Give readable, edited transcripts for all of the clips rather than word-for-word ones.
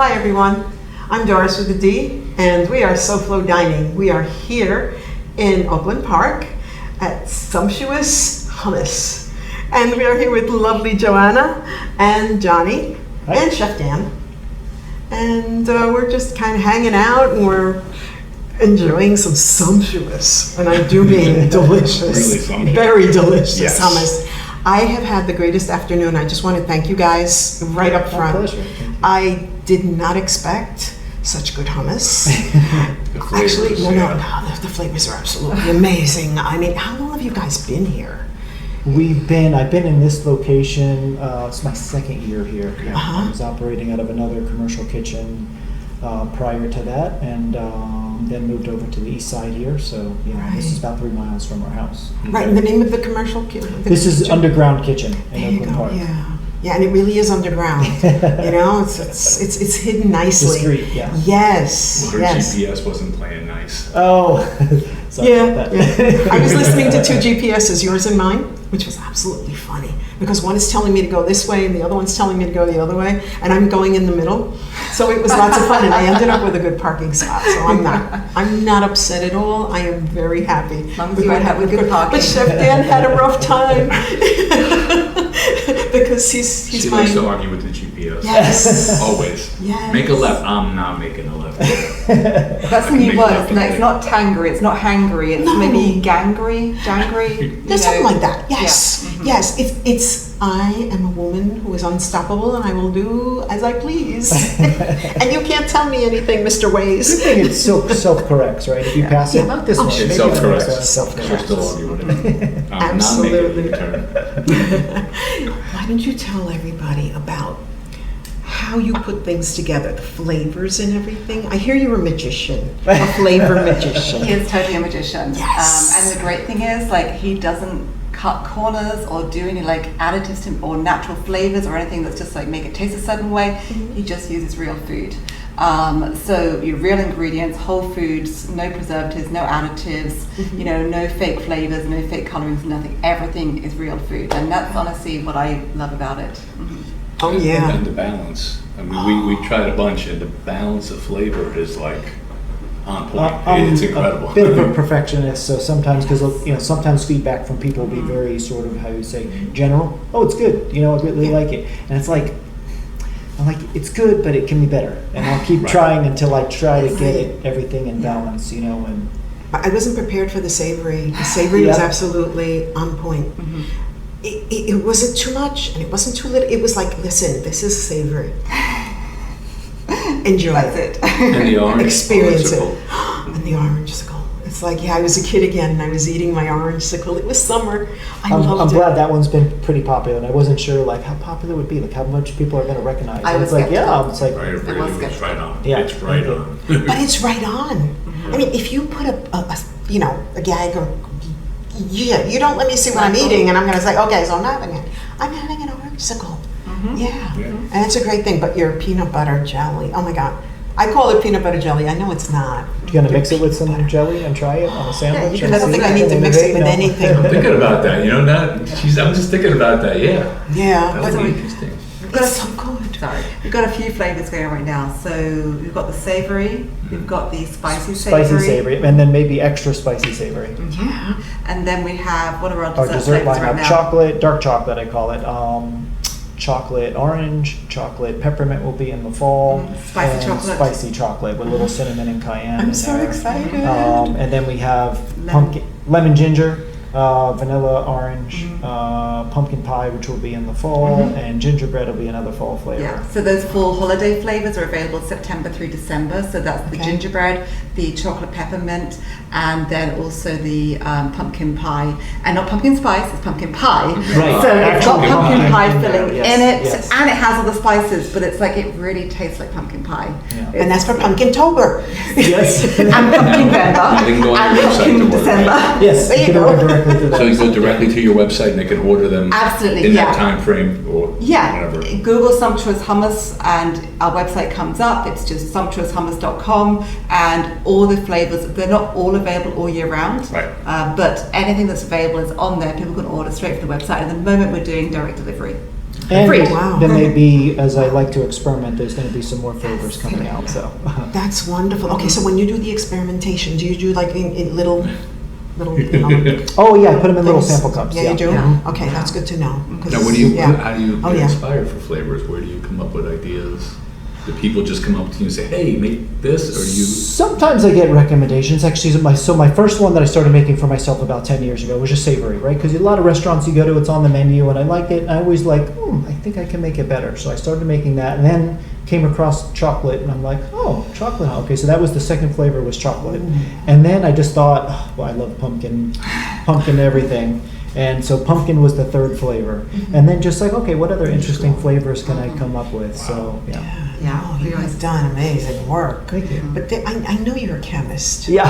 Hi everyone, I'm Doris with a D, and we are SoFloDining. We are here in Oakland Park at Sumptuous Hummus. And we are here with lovely Joanna and Johnny. Hi. And Chef Dan. And we're just kind of hanging out, and we're enjoying some sumptuous, and I do mean delicious, really very delicious hummus. I have had the greatest afternoon. I just want to thank you guys right up front. My pleasure. I did not expect such good hummus. Actually, the flavors are absolutely amazing. I mean, how long have you guys been here? I've been in this location, it's my second year here. Yeah. I was operating out of another commercial kitchen prior to that, and then moved over to the east side here. So, this is about 3 miles from our house. Right, and the name of the commercial kitchen? This is Underground Kitchen in Oakland Park. Yeah, and it really is underground. It's hidden nicely. Discreet, yeah. Yes. Well, her GPS wasn't playing nice. Oh, sorry about that. I was listening to 2 GPSs, yours and mine, which was absolutely funny because one is telling me to go this way and the other one's telling me to go the other way, and I'm going in the middle. So it was lots of fun, and I ended up with a good parking spot. So I'm not upset at all. I am very happy. As long as you end up with good parking. But Chef Dan had a rough time. Because she likes to argue with the GPS. Yes. Always. Yes. Make a left. I'm not making a left. That's a new word. It's not tangry. It's not hangry. It's maybe gangry. Jangry. There's something like that. Yes. Yeah. Mm-hmm. Yes. It's. I am a woman who is unstoppable, and I will do as I please. And you can't tell me anything, Mr. Ways. Good thing it self-corrects, right? If you pass it, not this one. It self-corrects. You're still arguing with it. Absolutely. Not making a turn. Why don't you tell everybody about how you put things together, the flavors and everything? I hear you're a magician, a flavor magician. He is totally a magician. Yes. And the great thing is, he doesn't cut corners or do any additives or natural flavors or anything that's just make it taste a certain way. He just uses real food. So your real ingredients, whole foods, no preservatives, no additives, no fake flavors, no fake colorings, nothing. Everything is real food, and that's honestly what I love about it. Mm-hmm. Oh yeah. And the balance. I mean, we tried a bunch, and the balance of flavor is on point. It's incredible. A bit of a perfectionist, so sometimes, because sometimes feedback from people will be very sort of, how you say, general. Oh, it's good. I really like it, and it's I'm like, it's good, but it can be better, and I'll keep trying until I try to get everything in balance. And I wasn't prepared for the savory. The savory was absolutely on point. Mm-hmm. It wasn't too much, and it wasn't too little. It was listen, this is savory. Enjoy it. And the orange. Experience it. And the orange-sicle. It's I was a kid again, and I was eating my orange-sicle. It was summer. I'm glad that one's been pretty popular, and I wasn't sure how popular it would be, how much people are going to recognize. I was it's it's right on. Yeah. It's right on. But it's right on. Mm-hmm. I mean, if you put a gag or you don't let me see what I'm eating, and I'm going to say, okay, so I'm having an orange-sicle. Mm-hmm. Yeah, and it's a great thing. But your peanut butter jelly, oh my God. I call it peanut butter jelly. I know it's not. You gonna mix it with some jelly and try it on a sandwich? I don't think I need to mix it with anything. I'm thinking about that. I'm just thinking about that. Yeah. Yeah. That's interesting. It's so good. Sorry. We've got a few flavors going right now. So we've got the savory, we've got the spicy savory, and then maybe extra spicy savory. Mm-hmm. Yeah. And then we have, what are our dessert flavors right now? Chocolate, dark chocolate I call it. Chocolate orange, chocolate peppermint will be in the fall. Spicy chocolate with a little cinnamon and cayenne. I'm so excited. And then we have lemon ginger, vanilla orange, pumpkin pie, which will be in the fall, and gingerbread will be another fall flavor. Yeah, so those fall holiday flavors are available September through December. So that's the gingerbread, the chocolate peppermint, and then also the pumpkin pie. And not pumpkin spice, it's pumpkin pie. Right. So it's got pumpkin pie filling in it, and it has all the spices, but it's it really tastes like pumpkin pie. Yeah. And that's for Pumpkin-tober. Yes. And pumpkin November. And pumpkin December. Yes. There you go. So you go directly to your website and they can order them in that time frame or whatever. Google Sumptuous Hummus and our website comes up. It's just sumptuoushummus.com, and all the flavors, they're not all available all year round. Right. But anything that's available is on there. People can order straight from the website. At the moment we're doing direct delivery. And Free. Wow. there may be, as I like to experiment, there's going to be some more flavors coming out. So That's wonderful. Okay, so when you do the experimentation, do you do like in little, you know, oh yeah, I put them in little things? sample cups. Yeah, you do? Yeah. Okay, that's good to know. 'Cause- Now, what do you, yeah. how do you Oh, get yeah. inspired for flavors? Where do you come up with ideas? Do people just come up to you and say, hey, make this, or do you? Sometimes I get recommendations. Actually, my first one that I started making for myself about 10 years ago was just savory, right? Because a lot of restaurants you go to, it's on the menu, and I liked it. And I always like, I think I can make it better. So I started making that, and then came across chocolate, and I'm like, oh, chocolate. Okay, so that was the second flavor was chocolate. And then I just thought, well, I love pumpkin everything. And so pumpkin was the third flavor. And then just like, okay, what other interesting flavors can I come up with? So, yeah. Yeah. Oh, you have done amazing work. Thank you. But I know you're a chemist. Yeah.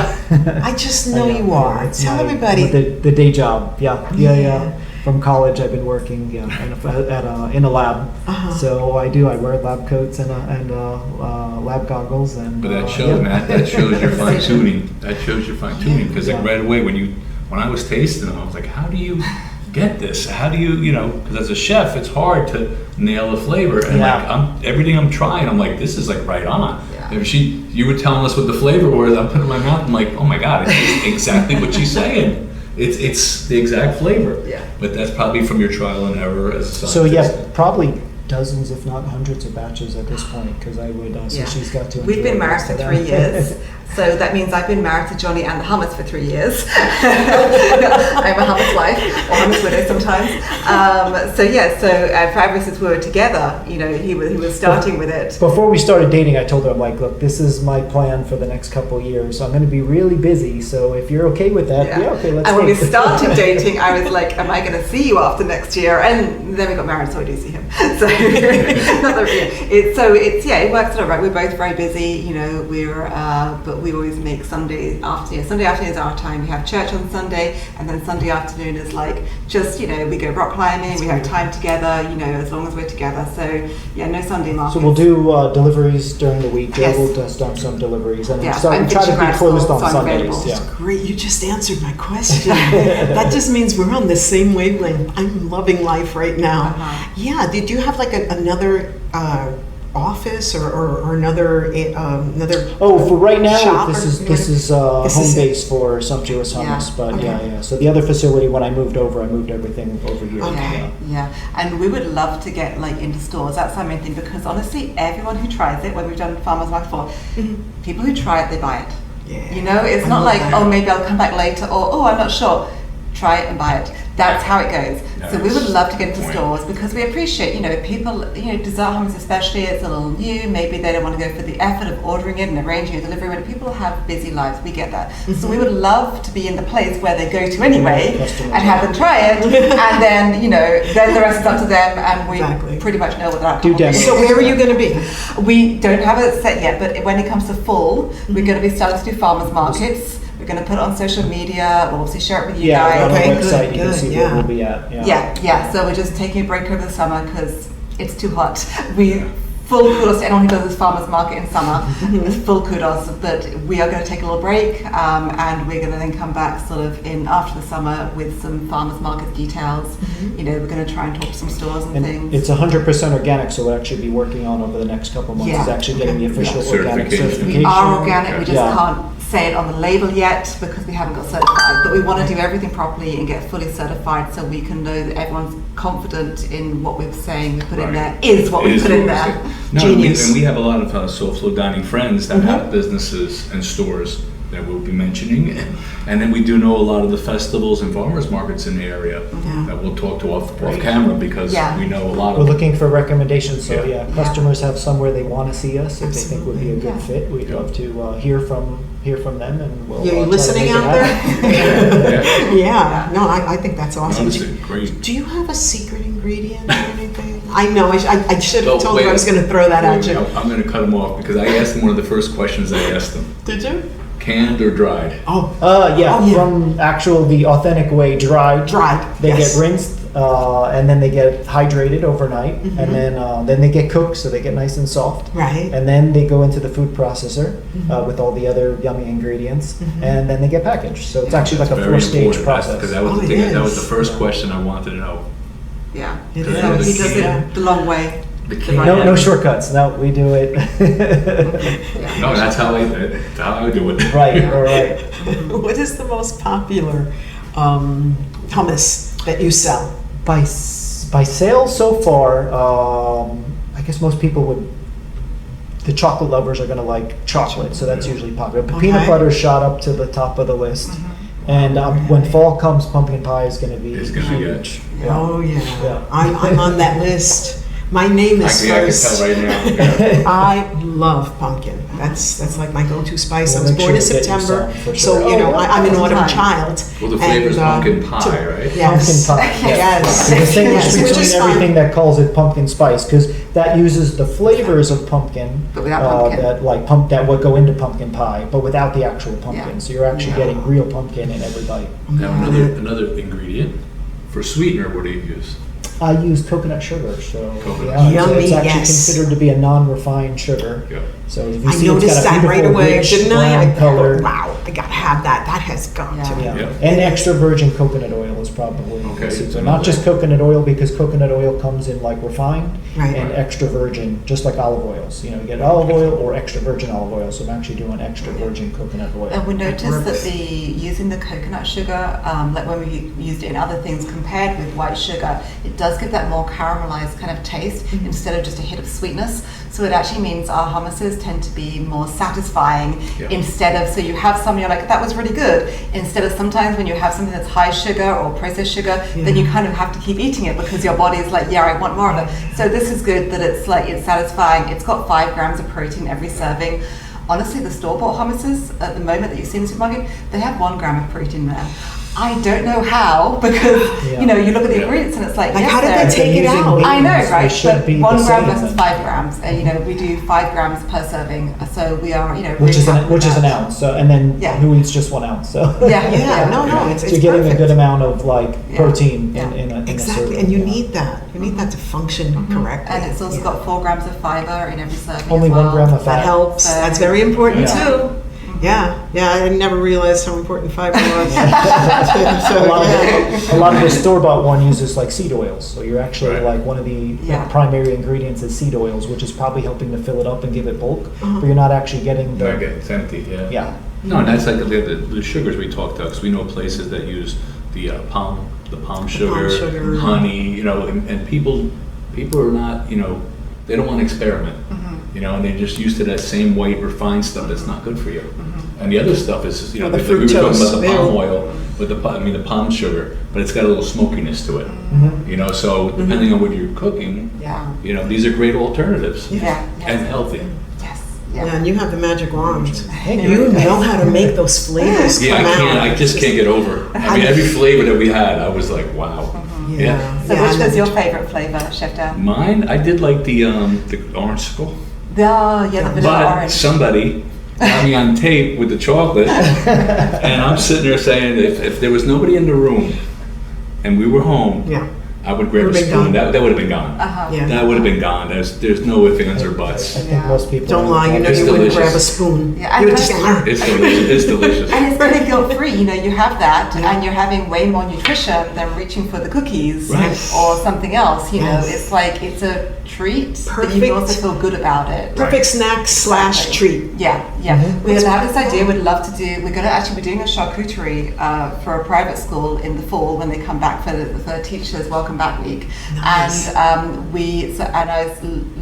I just know you are. It's Tell my- everybody. The day job. Yeah. Yeah. From college, I've been working in a lab. Uh-huh. So I wear lab coats and lab goggles and. But that shows, Matt, that shows your fine tuning. That shows your fine tuning, because like Yeah. right away when I was tasting them, I was like, how do you get this? How do you know? Because as a chef, it's hard to nail the flavor. And Yeah. like everything I'm trying, I'm like, this is like right on. Yeah. If you were telling us what the flavor was, I'm putting it in my mouth. I'm like, oh my god, it's exactly what she's saying. It's the exact flavor. Yeah. But that's probably from your trial and error as a scientist. So yeah, probably dozens, if not hundreds, of batches at this point, because I would. So Yeah. she's got to. We've been enjoy married the for rest of 3 that. years. So that means I've been married to Johnny and the hummus for 3 years. I'm a hummus wife, or hummus widow sometimes. For ever since we were together, he was starting with it. Before we started dating, I told her, I'm like, look, this is my plan for the next couple of years. So I'm going to be really busy. So if you're okay with that, yeah okay, let's And when we date. started dating, I was like, am I going to see you after next year? And then we got married, so I do see him. So, it works out right. We're both very busy, but we always make Sunday afternoon. Sunday afternoon is our time. We have church on Sunday, and then Sunday afternoon is like just, we go rock climbing, we have time together, as long as we're together. So, no Sunday markets. So we'll do deliveries during the week. Yes. We'll test on some deliveries. And Yeah, we I'm try to finishing be grad closed school, on so I'm Sundays. available. Yeah. Great, you just answered my question. That just means we're on the same wavelength. I'm loving life right now. Uh-huh. Yeah, did you have like another office or another Oh, for right now, shop this or- is This home is it. base for Sumptuous Hummus. Yeah. But Okay. yeah. So the other facility, when I moved over, I moved everything over here. Okay. Yeah, and we would love to get into stores. That's our main thing, because honestly, everyone who tries it, when we've done farmers market before, people who try it, they buy it. Yeah. It's I not love like, that. oh, maybe I'll come back later, or oh, I'm not sure. Try it and buy it. That's how it goes. So we would love to get into Point. stores, because we appreciate, people, dessert hummus especially, it's a little new. Maybe they don't want to go for the effort of ordering it and arranging a delivery. When people have busy lives, we get that. So we would love to be in the place where they go to anyway Customers. and have them try it, and then, then the rest is up to them, and we Exactly. pretty much know what that Do demos. So where are you going to be? We don't have it set yet, but when it comes to fall, we're going to be starting to do farmers markets. We're going to put it on social media. We'll obviously share it with you Yeah, guys. on Okay, our website, you can good, see yeah. where we'll be at. Yeah. So we're just taking a break over the summer because it's too hot. Full kudos to anyone who does this farmers market in summer. Full kudos, but we are going to take a little break, and we're going to then come back sort of in after the summer with some farmers market details. We're going to try and talk to some stores and And things. it's 100% organic, so we'll actually be working on over the next couple months Yeah. is actually getting the official Yeah. organic Certification. certification. We are organic, we just Yeah. can't say it on the label yet because we haven't got certified. But we want to do everything properly and get fully certified so we can know that everyone's confident in what we're saying we put in there is what we put in there. Genius. And we have a lot of SoFloDining friends that have businesses and stores that we'll be mentioning. And then we do know a lot of the festivals and farmers markets in the area that we'll talk to off camera, because Yeah. we know a lot We're of looking for recommendations, so Yeah. customers have somewhere they want to see us if they think would be a good Yeah. fit. We'd love to hear from them, and we'll. Are you try to listening make it out there? happen. Yeah. No, I think that's awesome. Honestly, great. Do you have a secret ingredient or anything? I know, I should have Oh, told wait. you I was going to throw that at you. I'm going to cut them off because I asked them one of the first questions I asked them: Did you? canned or dried? Oh, Yeah, Oh, yeah. from the authentic way, dried. dried. They yes. get rinsed, and then they get hydrated overnight, and then they get cooked, so they get nice and soft. Right. And then they go into the food processor with all the other yummy ingredients, and then they get packaged. So it's actually like a Very four-stage important, process. because that was Oh, the it thing. That was is. the first question I wanted to know. Yeah. It So is. he does Yeah. it the long way. The The king. right No, way. no shortcuts. No, we do it. Yeah. No, that's how I do it. Right. What is the most popular hummus that you sell? By sales so far, I guess most people would. The chocolate lovers are going to like chocolate, so that's usually popular. But peanut Okay. butter shot up to the top of the list, and when fall comes, pumpkin pie is going to be It's gonna be huge. Oh yeah, Yeah. I'm on that list. My name I is can first. tell right now. I love pumpkin. That's like my go-to spice. I We'll was make born sure in to get you September, some, for so sure. you know Oh, I'm an yeah. autumn child. Well, the flavor is pumpkin pie, right? Yes. Pumpkin pie. Yes. To distinguish Yes, which between is fun. everything that calls it pumpkin spice, because that uses the flavors of pumpkin, But without pumpkin. that would go into pumpkin pie, but without the actual pumpkin. Yeah. So you're actually Yeah. getting real pumpkin in every bite. Now another ingredient for sweetener. What do you use? I use coconut sugar, so Coconut yeah, sugar. it's actually Yummy, yes. considered to be a non-refined sugar. Yeah. So if you I see noticed it's got a that right beautiful, away, rich, didn't brown I? color. Wow, I gotta have that. That has got to Yeah. be. Yeah. Yeah. And extra virgin coconut oil is probably Okay, the secret. so Not just coconut oil, because coconut oil comes in like refined Right. and extra virgin, just like olive oils. You know, you get olive oil or extra virgin olive oil. So I'm actually doing extra virgin coconut oil. And we noticed that works. using the coconut sugar, like when we used it in other things compared with white sugar, it does give that more caramelized kind of taste instead of just a hit of sweetness. So it actually means our hummuses tend to be more satisfying Yeah. instead of, so you have some, you're like, that was really good. Instead of sometimes when you have something that's high sugar or processed sugar, then you kind of have to keep eating it because your body's like, yeah, I want more of it. So this is good that it's like, it's satisfying. It's got 5 grams of protein every serving. Honestly, the store-bought hummuses at the moment that you see in the supermarket, they have 1 gram of protein there. I don't know how, because Yeah. you know, you look at the Yeah. ingredients and it's like, Like, yes, how did they're- they take it using out? beans, I know, they right? should But be 1 the gram same. versus 5 grams. You know, we do 5 grams per serving, so we are, you know, Which really is happy with an that. ounce. So and then Yeah. who eats just 1 ounce? So Yeah, Yeah, no, Yeah. it's so you're getting perfect. a good amount of like Yeah. protein Yeah. in a Exactly, serving. and you Yeah. need that. You need that to function correctly. And it's also Yeah. got 4 grams of fiber in every serving. Only as 1 well. gram of That fat. helps. So- That's very important Yeah. too. Yeah, I never realized how important fiber was. A lot, So, a lot of the store-bought one uses like seed oils, so you're actually Right. like one of the Yeah. primary ingredients is seed oils, which is probably helping to fill it up and give it bulk, Uh-huh. but you're not actually getting the Okay, it's empty. Yeah. yeah. No, and that's like the sugars we talked about, because we know places that use the palm sugar, sugar. honey, you know, and people are not, you know, they don't want to experiment, you know, and they're just used to that same white refined stuff that's not good for you. And the other stuff is, you know, Well, the like we were talking fructose, about the palm ew. oil, with the palm sugar, but it's got a little smokiness to it, you know, so depending on what you're cooking, Yeah. you know, these are great alternatives Yeah. and healthy. Yes. yeah, and you have the magic wand. Thank You know how to make those flavors Yeah, come out. I just can't get over. I mean, every flavor that we had, I was like, wow. Yeah. So Yeah, which I was know. your favorite flavor, Chef Dan? Mine, I did like the orange sickle, The vanilla but orange. somebody got me on tape with the chocolate, and I'm sitting there saying, if there was nobody in the room, and we were home, Yeah, I would grab a Would've been spoon. gone. That would have been gone. Uh-huh. yeah. That would have been gone. There's no ifs, ands, or buts. I think Yeah. most people Don't lie, you know It's you wouldn't delicious. grab a spoon. Yeah, You would and just like- It's delicious. It's delicious. And it's really guilt-free, you know, you have that and you're having way more nutrition than reaching for the cookies Right. or something else, you know. Yes. It's like, it's a treat, but you Perfect. also feel good about it. Perfect snack / treat. Yeah, yeah. Mhm. We have this idea. We'd love to do. We're going to actually be doing a charcuterie for a private school in the fall when they come back for Teachers Welcome Back Week. Nice. And I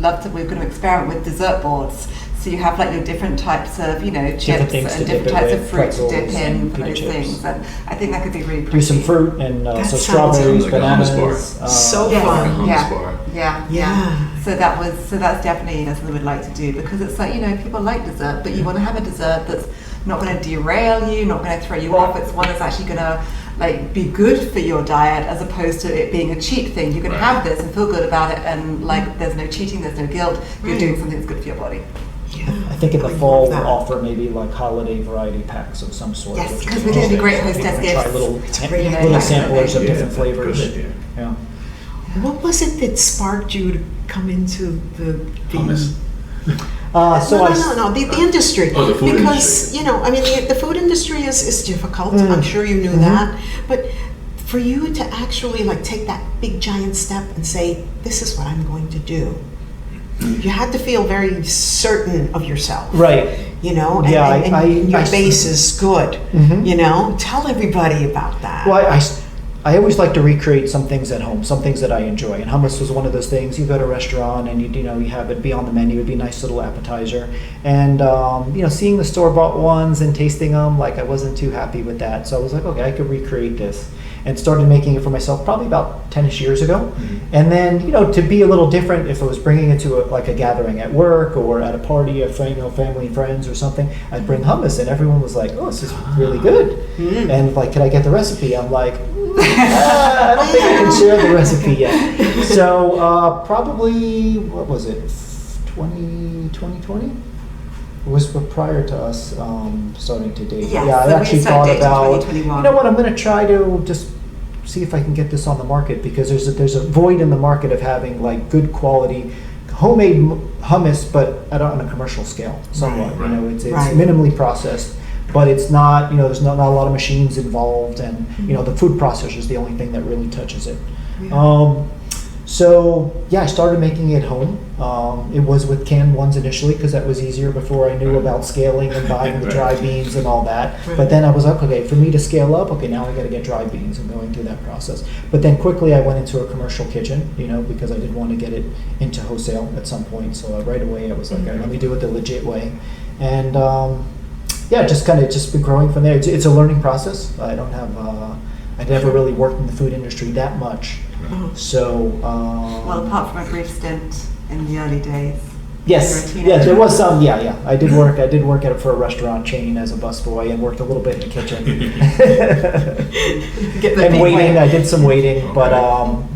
love to. We're going to experiment with dessert boards. So you have like your different types of, you know, chips things to and dip different it types of with, fruit to dip pretzels in and pita those chips. things. And I think that could be really pretty. do some fruit and That so sounds strawberries, like a hummus bananas. bar. So Yes. fun. Hummus Yeah. bar. Yeah, Yeah. So that's definitely something we'd like to do, because it's like, you know, people like dessert, but you want to have a dessert that's not going to derail you, not going to throw you off. It's one that's actually going to like be good for your diet, as opposed to it being a cheat thing. You can Right. have this and feel good about it, and like there's no cheating, there's no guilt. You're Right. doing something that's good for your body. Yeah. I think in the I fall love we'll that. offer maybe like holiday variety packs of some sort. Yes, which because is we think it'd be great interesting. hostess You know, gifts. Try little, It's a great idea. little Yeah. samplers of Yeah, different flavors. good idea. Yeah. What was it that sparked you to come into the Hummus. So no, the industry. Oh, the food because, industry. you know, I mean, the food industry is difficult. Mm. I'm sure you knew Mhm. that. But for you to actually like take that big giant step and say, this is what I'm going to do, you had to feel very certain of yourself. Right. You know, and, Yeah, and your base is good. You know, tell everybody about that. Well, I always like to recreate some things at home, some things that I enjoy. And hummus was one of those things. You go to a restaurant and you have it be on the menu. It'd be a nice little appetizer. And seeing the store-bought ones and tasting them, like I wasn't too happy with that. So I was like, okay, I could recreate this. And started making it for myself probably about 10ish years ago. And then, to be a little different, if I was bringing it to a gathering at work or at a party, family, friends or something, I'd bring hummus and everyone was like, oh, this is really good. And like, can I get the recipe? I'm like, I don't think I can share the recipe yet. So probably, what was it, 2020? It was prior to us starting to date. Yes, I so actually we started thought dating about, 2021. you know what, I'm going to try to just see if I can get this on the market, because there's a void in the market of having like good quality homemade hummus, but on a commercial scale somewhat. Right. It's minimally processed, but it's not, there's not a lot of machines involved, and the food processor is the only thing that really touches it. I started making it home. It was with canned ones initially because that was easier before I knew about scaling and buying the dry beans and all that. But then I was like, okay, for me to scale up, okay, now I got to get dry beans and going through that process. But then quickly I went into a commercial kitchen, because I did want to get it into wholesale at some point. So right away I was like, all right, let me do it the legit way. And just been growing from there. It's a learning process. I don't have, I never really worked in the food industry that much. So, well, apart from a brief stint in the early days. Yes, there was some. I did work for a restaurant chain as a busboy and worked a little bit in the kitchen. And waiting, I did some waiting, but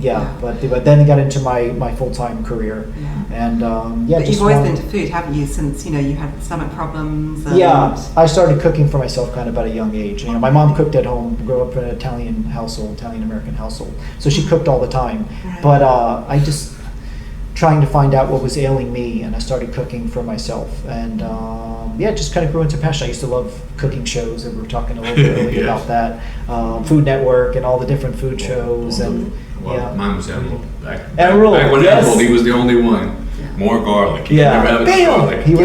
then I got into my full-time career. And but you've always been into food, haven't you? Since you had stomach problems. I started cooking for myself kind of at a young age. My mom cooked at home. Grew up in an Italian American household, so she cooked all the time. But I just trying to find out what was ailing me, and I started cooking for myself, and just kind of grew into passion. I used to love cooking shows, and we were talking a little bit earlier about that, Food Network and all the different food shows, mine was Emerald. Back when yes. Emerald, he was the only one. More garlic. You never have garlic. And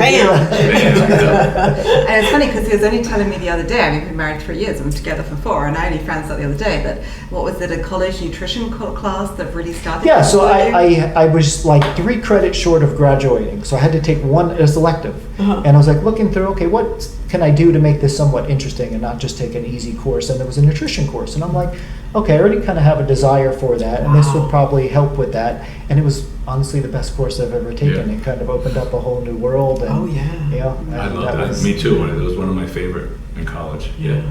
it's funny because he was only telling me the other day, we've been married 3 years and we're together for 4, and I only found out the other day that, what was it, a college nutrition class that really started? Yeah, so I was like 3 credits short of graduating, so I had to take one as elective. And I was like looking through, okay, what can I do to make this somewhat interesting and not just take an easy course? And there was a nutrition course, and I'm like, okay, I already kind of have a desire for that, and this would probably help with that. And it was honestly the best course I've ever taken. It kind of opened up a whole new world. And, I love that. Me too. It was one of my favorite in college. The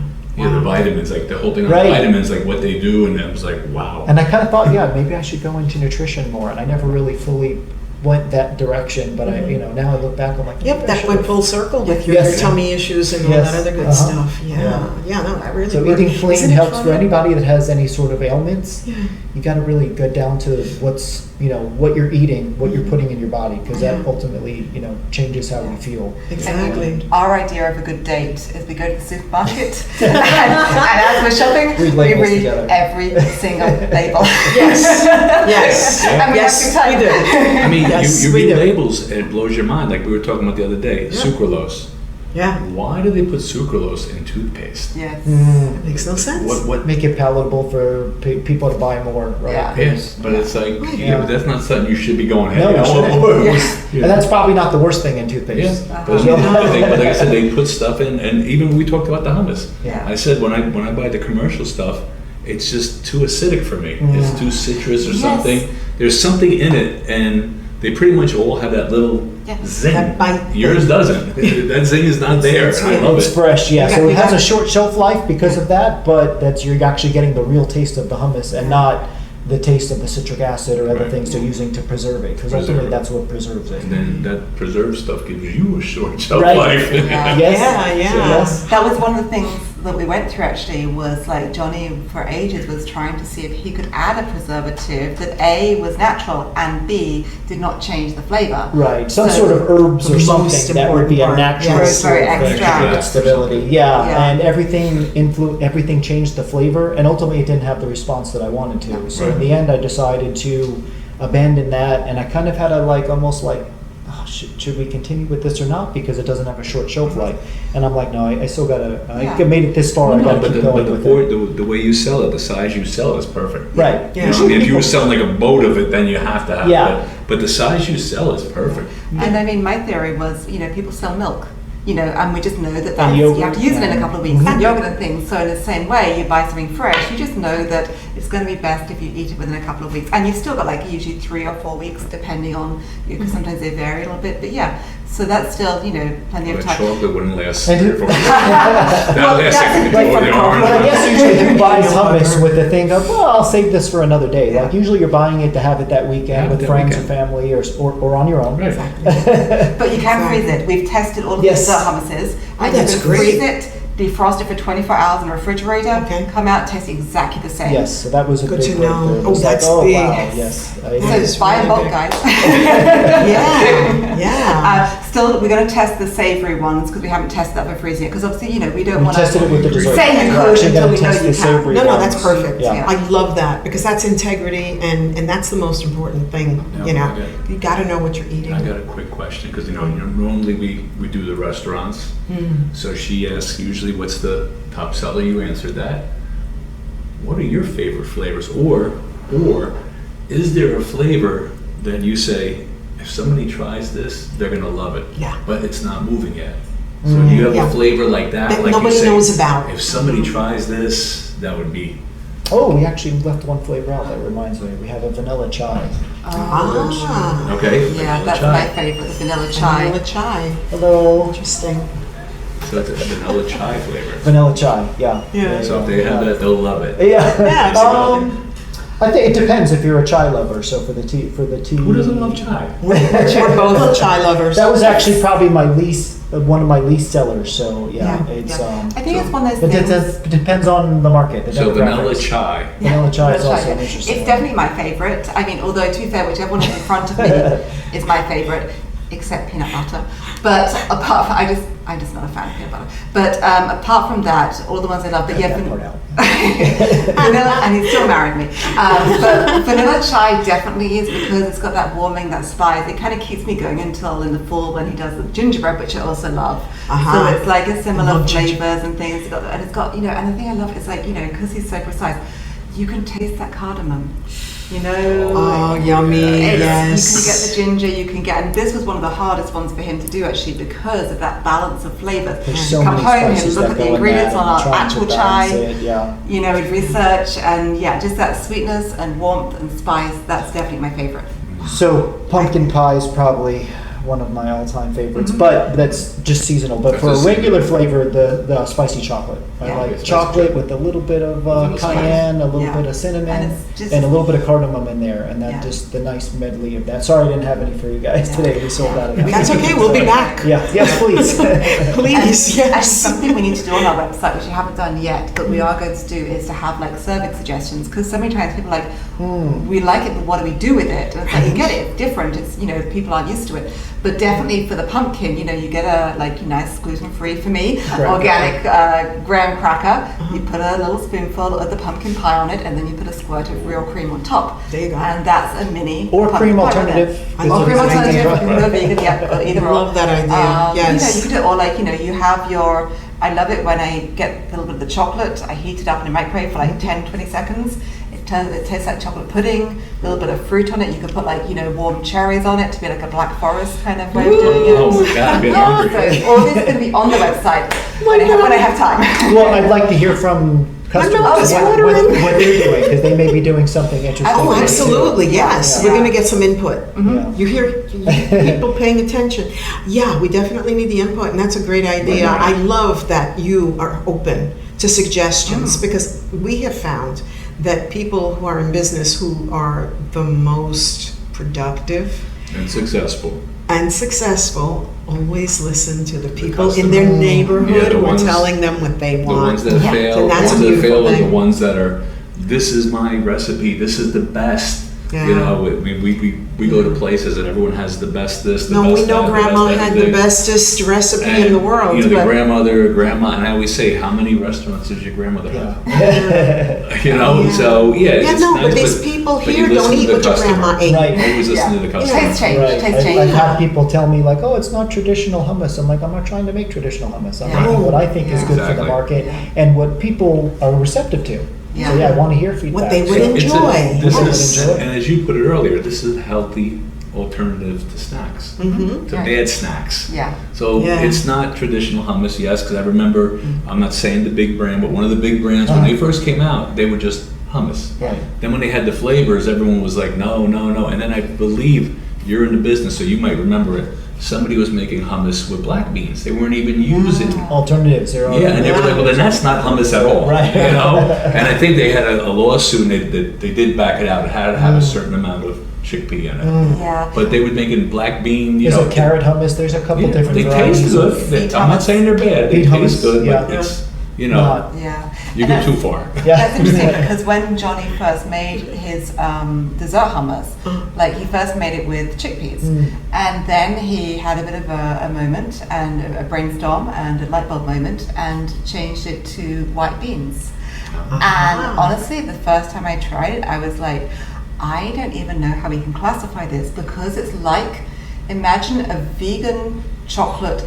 vitamins, like the whole thing on vitamins, like what they do, and it was like, wow. And I kind of thought, maybe I should go into nutrition more, and I never really fully went that direction, but I, now I look back, I'm like, that went full circle with your tummy issues and all that other good stuff. No, that really. So eating clean helps for anybody that has any sort of ailments. You got to really go down to what's, what you're eating, what you're putting in your body, because that ultimately, changes how we feel. Exactly. Our idea of a good date is we go to the supermarket and as we're shopping, we read every single label. Yes. And we have to we do. I mean, you read do. labels and it blows your mind. Like we were talking about the other day, sucralose. Yeah. Why do they put sucralose in toothpaste? Yes. Makes no sense. What make it palatable for people to buy more, right? Yes, but it's like, but that's not something you should be going No, ahead. And that's probably not the worst thing in toothpaste. But like I said, they put stuff in, and even when we talked about the hummus, I said when I buy the commercial stuff, it's just too acidic for me. It's too citrus or something. There's something in it, and they pretty much all have that little zing. That bite. Yours doesn't. That zing is not there. I love it. It's fresh, so it has a short shelf life because of that, but you're actually getting the real taste of the hummus and not the taste of the citric acid or other things they're using to preserve it, because ultimately that's what preserves it. And then that preserved stuff gives you a short shelf life. Yes. That was one of the things that we went through actually was like Johnny for ages was trying to see if he could add a preservative that A was natural and B did not change the flavor. Right, some So- sort of herbs The or most something that would be a important part. natural Yes. sort Very of thing to extract. give it stability. Yeah, Yeah. and everything changed the flavor, and ultimately it didn't have the response that I wanted to. So in the end, I decided to abandon that, and I kind of had a almost like, oh, should we continue with this or not, because it doesn't have a short shelf life. And I'm like, no, I still gotta. Yeah. I made it this far. I No, gotta but keep the, going but with the, it. point, the way you sell it, the size you sell is perfect. Right. Yeah. You know, I mean, if you were selling like a boat of it, then you have to have Yeah. it. But the size you sell is perfect. And I mean, my theory was, people sell milk, and we just know that And you yogurt, have to use it in a yeah. couple of weeks, Mhm. and yogurt and things. So in the same way, you buy something fresh, you just know that it's going to be best if you eat it within a couple of weeks. And you've still got like usually 3 or 4 weeks, depending on, because sometimes they vary a little bit. But yeah, so that's still, plenty of But time. chocolate wouldn't last And 3 or 4 weeks. That lasts like Like, before the orange. but I guess usually you buy Yeah. hummus with the thing of, well, I'll save this for another day. Like usually you're buying it to have it that weekend Yeah, with that friends weekend. or family or on your own. Right. But you can freeze it. We've tested all of Yes. these hummuses. And that's you can great. freeze it, defrost it for 24 hours in a refrigerator, Okay. come out, tastes exactly the same. Yes, so that was a Good big to breakthrough. know. It Oh, was like, that's oh big. wow, Yes. yes. So That is buy in really bulk, big. guys. Yeah, yeah. Still, we're going to test the savory ones because we haven't tested that for freezing it. Because obviously, we don't We want tested it with the dessert. Say you We're could actually until gonna we know test you the can. savory No, ones. that's perfect. Yeah. I love that because that's integrity, and that's the most important thing. Yeah, You got to know what you're eating. I got a quick question because normally we do the restaurants. So she asks usually what's the top seller. You answered that. What are your favorite flavors, or is there a flavor that you say if somebody tries this they're gonna love it? Yeah. But it's not moving yet. So do you have Yeah. a flavor like that? That like nobody you say, knows about. If somebody tries this, that would be. Oh, we actually left one flavor out. That reminds me. We have a vanilla chai. Ah, Okay. Yeah, vanilla that's chai. my favorite, the vanilla chai. vanilla chai. Hello. Interesting. So that's a vanilla chai flavor. Vanilla chai. Yeah. Yeah. So if they have that, they'll love it. Yeah. Yeah, I think it depends if you're a chai lover. So for the tea. Who doesn't love chai? We're both chai lovers. That was actually probably one of my least sellers. So yeah, it's. Yeah. I think it's one of those But things. it depends on the market. The So vanilla demographics. chai. Vanilla chai is Vanilla also chai, an yeah. interesting It's one. definitely my favorite. I mean, although to be fair, whichever one is in front of me is my favorite, except peanut butter. But apart from, I'm just not a fan of peanut butter. But apart from that, all the ones I love. But Cut yeah, that part out. vanilla, and he still married me. But vanilla chai definitely is because it's got that warming, that spice. It kind of keeps me going until in the fall when he does the gingerbread, which I also love. Uh-huh. So it's like a similar love ginger. flavors and things. And it's got, and the thing I love is like, because he's so precise, you can taste that cardamom. Oh, yummy. Yes. You can get the ginger, you can get, and this was one of the hardest ones for him to do actually because of that balance of flavors. There's so Come many home, spices look that at the go in ingredients that on and our trying to actual balance chai. it, yeah. We'd research and just that sweetness and warmth and spice, that's definitely my favorite. So pumpkin pie is probably one of my all-time favorites, but that's just seasonal. But That's for a just regular seasonal. flavor, the spicy chocolate. I Yeah. like Spicy chocolate chocolate. with a little bit of Little spice. cayenne, a little Yeah. bit of cinnamon, And it's just- and a little bit of cardamom in there, and that Yeah. just the nice medley of that. Sorry, I didn't have any for you guys Yeah. today. We sold out of that. That's okay. We'll be back. Yeah. Yes, please. Please, And yes. something we need to do on our website, which we haven't done yet, but we are going to do, is to have like serving suggestions. Because so many times people are like, we like it, but what do we do with it? And it's like, you get it, it's different. It's, people aren't used to it. But definitely for the pumpkin, you get a nice gluten-free for me, Graham organic graham cracker. You put a little spoonful of the pumpkin pie on it, and then you put a squirt of real cream on top. There you go. And that's a mini Or pumpkin cream pie right alternative. there. I Or cream love that alternative, idea. if you're a vegan, yeah, or either I or. love that idea. Yes. You could do it, or you have your, I love it when I get a little bit of the chocolate, I heat it up in a microwave for like 10, 20 seconds. It tastes like chocolate pudding, a little bit of fruit on it. You could put warm cherries on it to be like a black forest kind of way of doing it. Oh my God, I'm getting hungry. So all this is going to be on the website when I have time. Well, I'd like to hear from customers mouth is what watering. they're doing, because they may be doing something interesting. Oh, too. absolutely. Yes. Yeah. We're going to get some input. Yeah. You hear people paying attention. Yeah, we definitely need the input, and that's a great idea. Right. I love that you are open to suggestions because we have found that people who are in business who are the most productive And successful. and successful always listen to the people in customer. their neighborhood Yeah, the who are ones- telling them what they The want. ones that fail, And the that's ones a that beautiful fail are the thing. ones that are, this is my recipe, this is the best. Yeah. You know, we go to places and everyone has the best this, the No, best we know that, the Grandma best had the everything. bestest recipe And, in the world. You know, the but grandma, and I always say, how many restaurants does your grandmother have? Yeah. You know, Yeah. so yeah, Yeah, it's no, nice, but these people but you here don't listen to eat the what your customer. grandma ate. Right. Always listen to the customer. Taste change. Right. Taste change. I've had people tell me like, "Oh, it's not traditional hummus." I'm like, "I'm not trying to make traditional hummus. I'm Yeah. making what I think is Yeah. good for the Exactly. market Yeah. and what people are receptive to." Yeah. So yeah, I want to hear feedback. What they would So- It's enjoy. this Yes. is, and as you put it earlier, this is a healthy alternative to snacks, Mm-hmm. to Yeah. bad snacks. Yeah. So Yeah. it's not traditional hummus, yes, because I remember, I'm not saying the big brand, but one of the big brands, when they first came out, they were just hummus. Right. Then when they had the flavors, everyone was like, no, no, no. And then I believe you're in the business, so you might remember it. Somebody was making hummus with black beans. They weren't even using. Alternatives. There are Yeah, and they were like, well, then that's not hummus at all. Right. You know? And I think they had a lawsuit, and they did back it out. It had to have a certain amount of chickpea in it. Yeah. But they would make it black bean, you There's know. a carrot hummus. There's a couple Yeah, different they varieties. taste good. Beet I'm not hummus. saying they're bad. They Beet taste hummus, good, yeah. but it's, you know, Not- Yeah. you And go that's- too far. Yeah. That's interesting because when Johnny first made his dessert hummus, like he first made it with chickpeas, and then he had a bit of a moment and a brainstorm and a light bulb moment and changed it to white beans. And honestly, the first time I tried it, I was like, I don't even know how we can classify this because it's like, imagine a vegan chocolate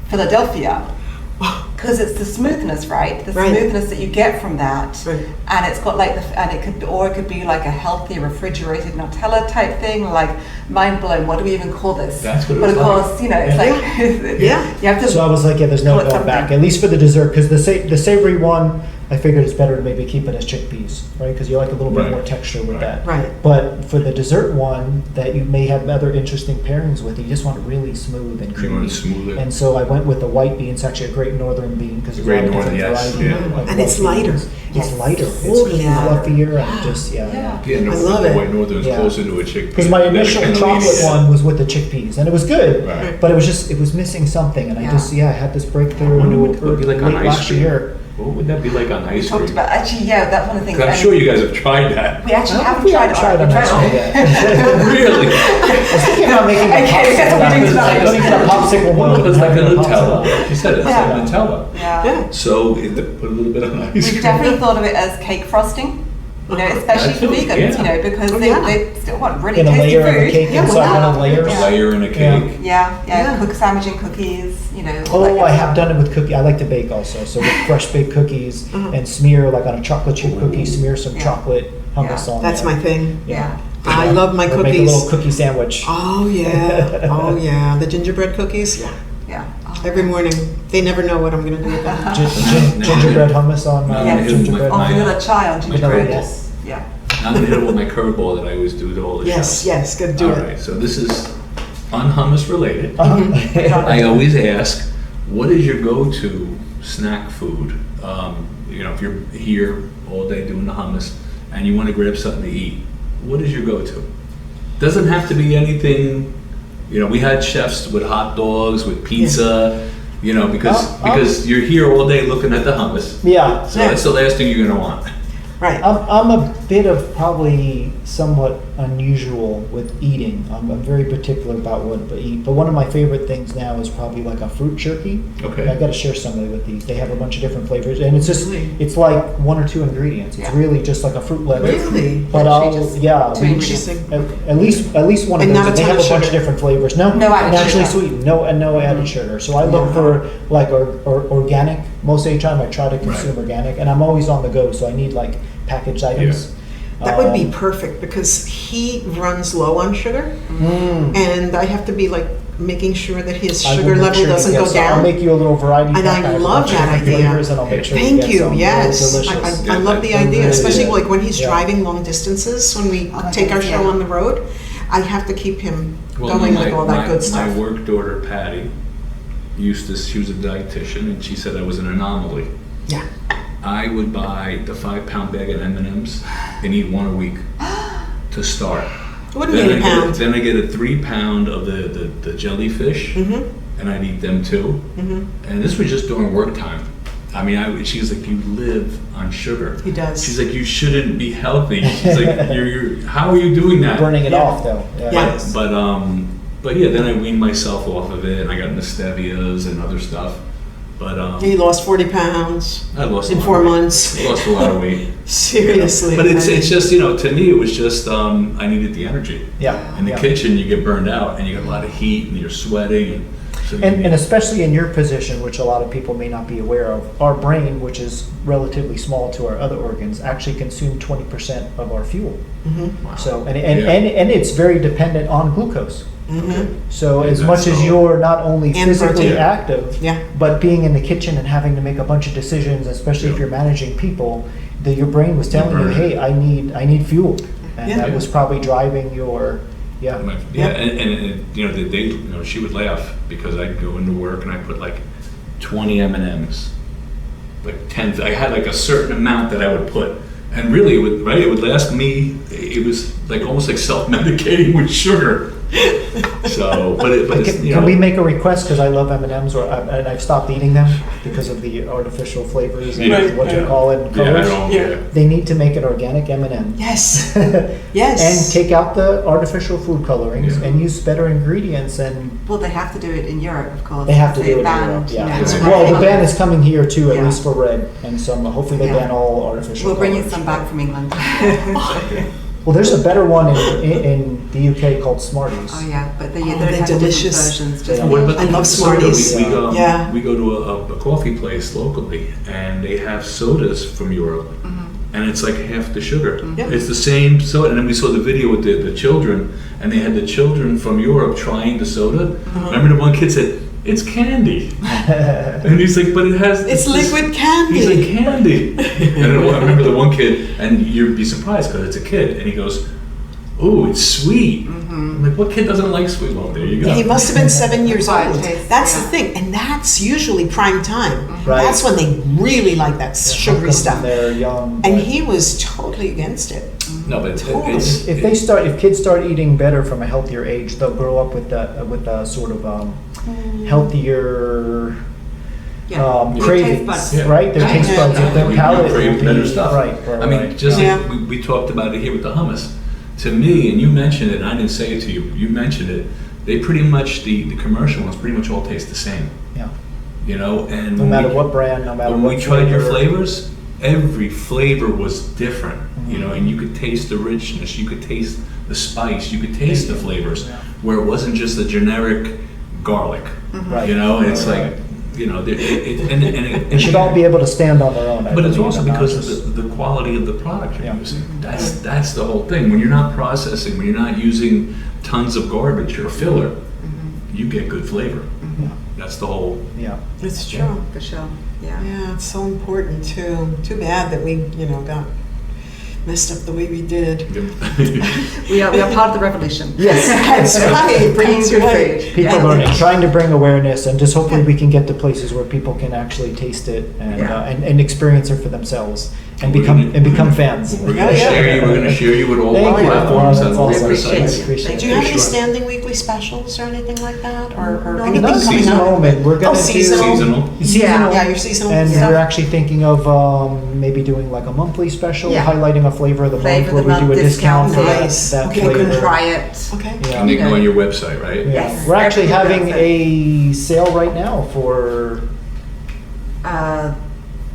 Philadelphia. Because it's the smoothness, right? The Right. smoothness that you get from that, Right. and it's got like and it could be like a healthy refrigerated Nutella type thing. Like mind blown. What do we even call this? That's what it But was of like. course, you know, it's Yeah. like Yeah. you have to. So I was like, yeah, there's no Call it going back. something. At least for the dessert, because the savory one, I figured it's better to maybe keep it as chickpeas, right? Because you like a little bit Right. more texture with Right. that. Right. But for the dessert one, that you may have other interesting pairings with, you just want it really smooth and You creamy. want it smoother. And so I went with the white bean. It's actually a great northern bean because there's a Great lot of northern, different yes, varieties. yeah. of And it's white lighter. beans. Yes. It's lighter. Oh, It's yeah. fluffier and just Yeah. Yeah, no, I love the it. White Northern is Yeah. closer to a chickpea. Because my than a initial Cantonese. chocolate one was with the chickpeas, and it was good. Right. But it was missing something, and I had this I breakthrough wonder what it would be like on late ice last cream. year. What would that be like on we ice talked cream? about actually, yeah, that's one of the things. 'Cause I'm and sure you guys have tried that. we actually haven't We tried haven't it. tried on We ice cream it. yet. Really? I was thinking about making a Okay, that's what we're doing popsicle. tonight. I'm gonna get a popsicle one. Well, it's like a and have Nutella. She said it's Yeah. like Nutella. Yeah. Yeah. So put a little bit on ice We've cream. definitely thought of it as cake frosting. You know, especially for Absolutely, vegans, yeah. you know, because Oh, they, yeah. they still want really In a tasty layer of food. the cake Yeah, inside wow. one of the layers. A layer in a Yeah. cake. Yeah, Yeah. cook sandwich and cookies, you know. all that Oh, kind I of have stuff. done it with cookie. I like to bake also. So with fresh baked cookies and smear like on a chocolate chip cookie, smear some Yeah. chocolate hummus Yeah. on That's there. my thing. Yeah. I love my Or cookies. Make a little cookie sandwich. Oh yeah, oh yeah, the gingerbread cookies. Yeah, Yeah. Oh, every morning. They never know what I'm gonna do with them. Gingerbread hummus on Yeah. gingerbread. Oh, My- vanilla chai on gingerbread. Yes. Yeah. I'm gonna hit it with my curveball that I always do to all the Yes, chefs. yes, good, do All it. right, so this is unhummus related. Uh-huh. I always ask, what is your go-to snack food? You know, if you're here all day doing the hummus and you want to grab something to eat, what is your go-to? Doesn't have to be anything. You know, we had chefs with hot dogs, with pizza. You know, because you're here all day looking at the hummus. Yeah. So that's the last thing you're gonna want. Right. I'm a bit of probably somewhat unusual with eating. I'm very particular about what to eat. But one of my favorite things now is probably like a fruit jerky. Okay. I got to share some with these. They have a bunch of different flavors, and it's just Really? it's like one or two ingredients. It's Yeah. really just like a fruit lettuce. Really? But Literally I'll just yeah. two we- ingredients. At least one of And those. not a And they ton have of a bunch of sugar. different flavors. No, No added naturally sugar. sweet. No added sugar. So I look Yeah. for like or organic. Most of the time, I try to consume Right. organic, and I'm always on the go. So I need like packaged items. That would be Um, perfect because he runs low on sugar, mm. and I have to be like making sure that his I will sugar make level sure to doesn't get go some. down. I'll make you a little variety And pack. I have a love bunch of that different idea. flavors, and I'll make sure you Thank get you. some. They're Yes, delicious. I love the Yeah, idea, that's especially good. like when he's Yeah. driving long distances. When we Oh, take our show yeah. on the road, I have to keep him Well, going my, with all that my, good stuff. my work daughter Patty she was a dietitian, and she said I was an anomaly. Yeah. I would buy the 5-pound bag of M&Ms and eat one a week to start. It wouldn't be a pound. Then I get a 3 pound of the jellyfish, and I'd eat them too. And this was just during work time. I mean, she's like, you live on sugar. He does. She's like, you shouldn't be healthy. She's like, you're how are you doing that? Burning it off though. Yeah. Yes. But yeah, then I weaned myself off of it, and I got into stevias and other stuff. But He lost 40 pounds I lost in a lot 4 of weight. months. I lost a lot of weight. Seriously. But it's just, to me, it was just, I needed the energy. Yeah. In the kitchen, you get burned out, and you get a lot of heat, and you're sweating. And especially in your position, which a lot of people may not be aware of, our brain, which is relatively small to our other organs, actually consume 20% of our fuel. Wow. So and it's very dependent on glucose. So as That's much as so- you're not only And physically protein. active, Yeah. but being in the kitchen and having to make a bunch of decisions, especially if Yeah. you're managing people, that your brain was telling you, burn. hey, I need fuel, and Yeah. that was probably driving your Yeah, and she would laugh because I'd go into work and I put like 20 M&Ms, like 10. I had like a certain amount that I would put, and really it would last me. It was like almost like self-medicating with sugar. So, Can we make a request? Because I love M&Ms, and I've stopped eating them because of the artificial flavors and Yeah. what you call it, Yeah, I colors. don't. Yeah. Yeah. They need to make an organic M&M. Yes. Yes. And take out the artificial food colorings Yeah. and use better ingredients, and Well, they have to do it in Europe, of course. they have to do it in banned, Europe. Yeah. you know, Right. Well, the red ban colours. is coming here too, at Yeah. least for red, and some. Hopefully, they Yeah. ban all artificial. We'll bring you colors. some back from England. Well, there's a better one in the UK called Smarties. Oh yeah, but they Oh, don't they're have different delicious. versions. Just Yeah. What about I the love soda? Smarties. Yeah. We go to a coffee place locally, and they have sodas from Europe, and it's like half the sugar. Yeah. It's the same soda. And then we saw the video with the children, and they had the children from Europe trying the soda. Remember the one kid said, "It's candy," and he's like, "But it has." It's this- liquid candy. He's like, "Candy," and then I remember the one kid, and you'd be surprised because it's a kid, and he goes, "Ooh, it's sweet." I'm like, what kid doesn't like sweet? Well, there you go. He must have been 7 years Acquired old. taste, That's yeah. the thing, and that's usually prime time. Right. That's when they really like that sugary Because stuff. They're young. And but he was totally against it. No, but Totally. it's if kids start eating better from a healthier age, they'll grow up with a sort of healthier Your taste cravings, buds. Yeah. right? Their taste buds, their We palate crave will be better stuff. Right. I mean, right. just Yeah. like we talked about it here with the hummus. To me, and you mentioned it, and I didn't say it to you. You mentioned it. They pretty much the commercial ones pretty much all taste the same. Yeah. And No matter what brand, no matter when what we tried your flavor. flavors, every flavor was different. And you could taste the richness, you could taste the spice, you could taste the flavors, Yeah. where it wasn't just a generic garlic. Right. It's Right. like it They should all be able to stand on their own. I But it's believe, also and not because just- of the quality of the product you're Yeah. using. That's the whole thing. When you're not processing, when you're not using tons of garbage or filler, you get good flavor. That's the whole. Yeah. It's true. For sure. Yeah. Yeah, it's so important too. Too bad that we, got messed up the way we did. We are part of the revolution. Yes. That's right. Bringing That's good right. food. People Yeah. learning, trying to bring awareness, and just hopefully we can get to places where people can actually taste it and Yeah. and experience it for themselves and We're become gonna- fans. We're Yeah, gonna yeah. share you. We're gonna share you with all Thank our you. platforms That's and all awesome. our Appreciate sites. it. Appreciate Do you have For any sure. standing weekly specials or anything like that, or No, anything Not coming seasonal, up? and we're gonna do seasonal. seasonal. Yeah, your seasonal And stuff. we're actually thinking of maybe doing like a monthly special, Yeah. highlighting a flavor of the Flavor month, of where the we do a month discount for discount. Nice. that Okay, You flavor. can try it. Okay. Yeah. And they can go Yeah. on your website, right? Yeah. Yes. We're actually having Everything a sale right now for.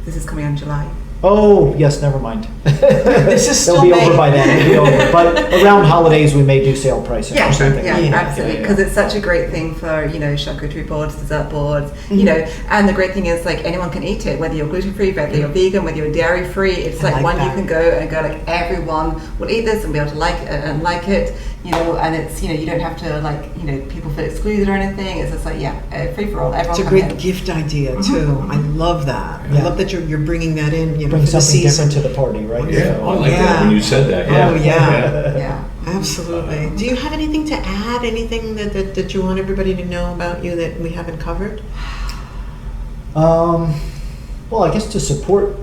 This is coming on July. Oh yes, never mind. This is They'll still be May. over by then. It'll be over. But around holidays, we may do sale pricing Yeah, or something. yeah, Yeah. absolutely. Because it's such a great thing for charcuterie boards, dessert boards, And the great thing is like anyone can eat it, whether you're gluten free, whether you're vegan, whether you're dairy free. It's I like like one that. you can go like everyone will eat this and be able to like it and like it. And it's you don't have to people feel excluded or anything. It's just like free for all. Everyone It's a come great in. gift idea too. I love that. I Yeah. love that you're bringing that in. Bring for the something season. different to the party, right? Yeah, So- I like that when you said that. Yeah. Oh, yeah. Yeah. Absolutely. Do you have anything to add? Anything that you want everybody to know about you that we haven't covered? Well, I guess to support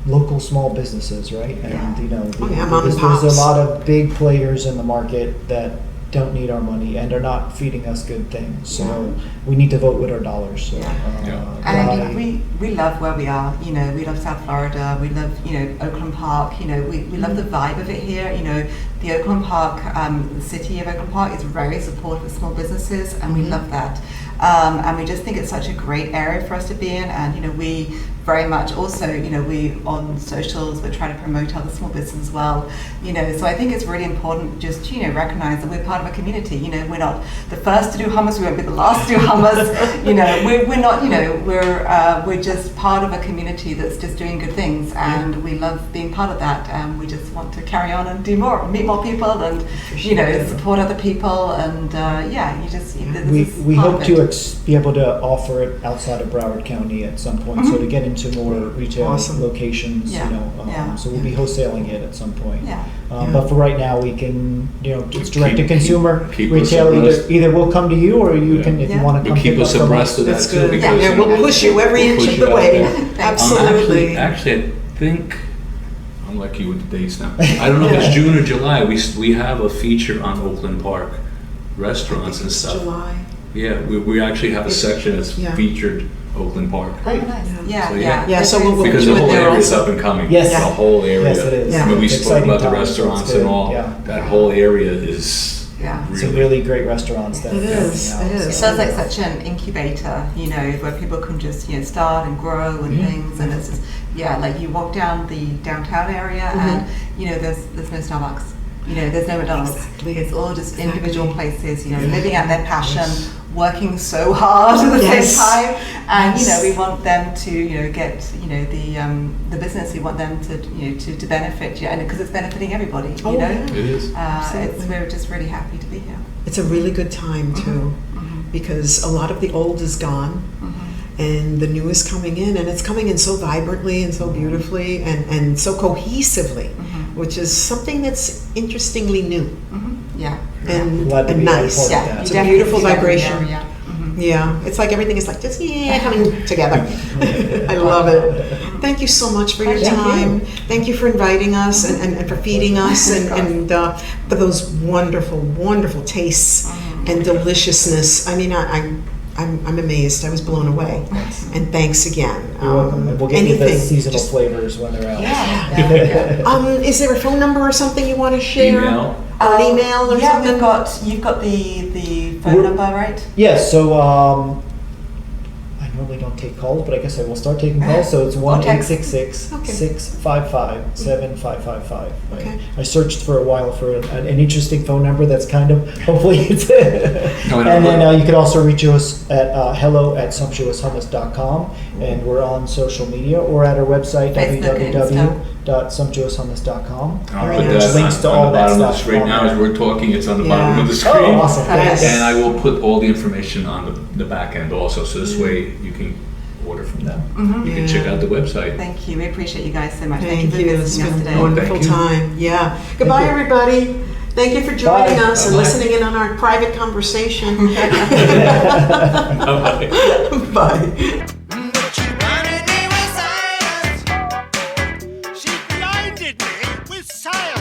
local small businesses, right? And you know, mom and there's pops. a lot of big players in the market that don't need our money and are not feeding us good things. So we need to vote with our dollars. So, And I mean, we love where we are. You know, we love South Florida. We love, you know, Oakland Park. You know, we love the vibe of it here. You know, the Oakland Park, the city of Oakland Park is very supportive of small businesses, and we love that. And we just think it's such a great area for us to be in. And, you know, we very much also, you know, we on socials, we're trying to promote other small business as well. You know, so I think it's really important just, you know, recognize that we're part of a community. You know, we're not the first to do hummus, we won't be the last to do hummus. You know, we're not, you know, we're just part of a community that's just doing good things, and we love being part of that. And we just want to carry on and do more, meet more people, and, you know, support other people. And you just, we hope to be able to offer it outside of Broward County at some point. So to get into more retail locations, you know, so we'll be wholesaling it at some point. But for right now, we can, you know, it's direct to consumer retail. Either we'll come to you, or you can, if you want to come keep us abreast of that That's too. good. Because We'll push you every inch of the way. Absolutely. Actually, I think I'm like you with the dates now. I don't know if it's June or July. We have a feature on Oakland Park restaurants and stuff. July. Yeah, we actually have a section that's featured Oakland Park. Oh, nice. So we'll Because the whole area is up and coming. Yes. The whole area. Yes, it is. I mean, we It's spoke about the exciting times. restaurants It's good. and all. That whole area is Some really great restaurants that It is. are It coming out. is. It sounds like such an incubator, you know, where people can just, you know, start and grow and things. And it's just, like you walk down the downtown area and, you know, there's no Starbucks. You know, there's no McDonald's. Exactly. It's all just individual places, you know, living out their passion, working so hard at the same time. And, you know, we want them to, you know, get, you know, the business, we want them to, you know, to benefit, and because it's benefiting everybody, you know. It is. We're just really happy to be here. It's a really good time too, because a lot of the old is gone. And the new is coming in, and it's coming in so vibrantly and so beautifully and so cohesively, which is something that's interestingly new and Glad to be nice. a part of that. It's a beautiful vibration. Yeah. It's like everything is like just coming together. I love it. Thank you so much for your time. Thank you for inviting us and for feeding us and for those wonderful, wonderful tastes and deliciousness. I mean, I'm amazed. I was blown away. And thanks again. You're welcome. And we'll get you the seasonal flavors when they're out. Is there a phone number or something you want to share? Email. Or an email or something? You've got the phone number, right? Yes, so I normally don't take calls, but I guess I will start taking calls. So it's 1-866-655-7555. Okay. I searched for a while for an interesting phone number that's kind of, hopefully it's... And then you can also reach us at hello@sumptuoushummus.com, and we're on social media or at our website, www.sumptuoushummus.com. I'll put There's that links to on all the that bottom of the stuff. screen. on Now there. as we're talking, it's on the bottom of the screen. Oh, awesome. Yes. And I will put all the information on the back end also, so this way you can order from them. You can check out the website. Thank you. We appreciate you guys so much. Thank for you. It's visiting us been today. a wonderful Thank you. time. Yeah. Goodbye, you. everybody. Thank you for joining Bye. us and Bye-bye. listening in on our private conversation. Bye-bye. Bye. But she blinded me with science. She blinded me with science.